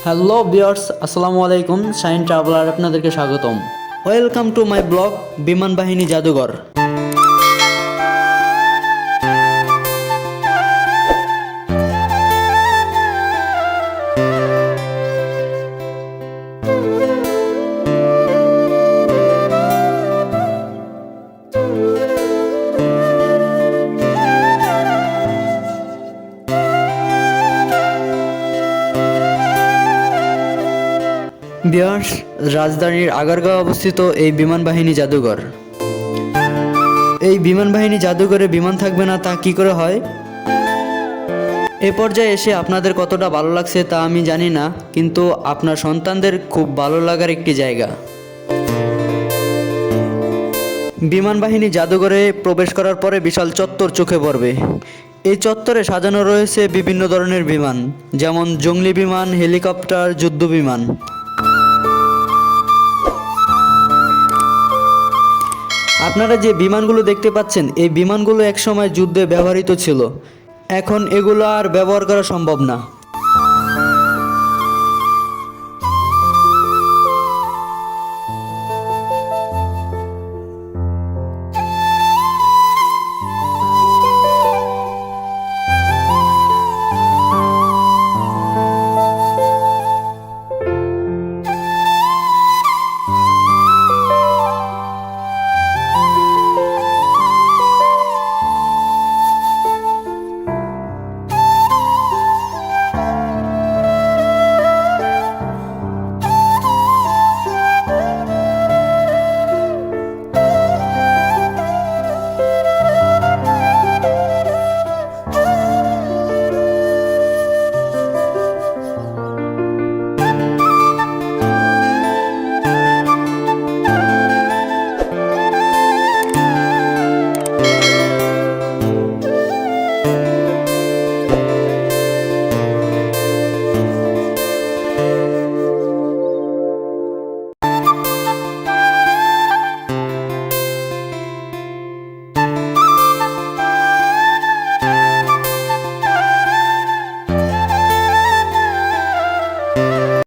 Hello viewers, আসসালামু আলাইকুম। Shine traveller আপনাদেরকে স্বাগতম। ওয়েলকাম টু মাই ব্লগ বিমান বাহিনী জাদুঘর। ভিউয়ার্স, রাজধানীর আগারগাঁও অবস্থিত এই বিমান বাহিনী জাদুঘর। এই বিমান বাহিনী জাদুঘরে বিমান থাকবে না তা কি করে হয়? এ পর্যায়ে এসে আপনাদের কতটা ভালো লাগছে তা আমি জানি না, কিন্তু আপনার সন্তানদের খুব ভালো লাগার একটি জায়গা। বিমান বাহিনী জাদুঘরে প্রবেশ করার পরে বিশাল চত্বর চোখে পড়বে। এই চত্বরে সাজানো রয়েছে বিভিন্ন ধরনের বিমান, যেমন জঙ্গলি বিমান, হেলিকপ্টার, যুদ্ধ বিমান। আপনারা যে বিমানগুলো দেখতে পাচ্ছেন, এই বিমানগুলো একসময় যুদ্ধে ব্যবহৃত ছিল। এখন এগুলো আর ব্যবহার করা সম্ভব না।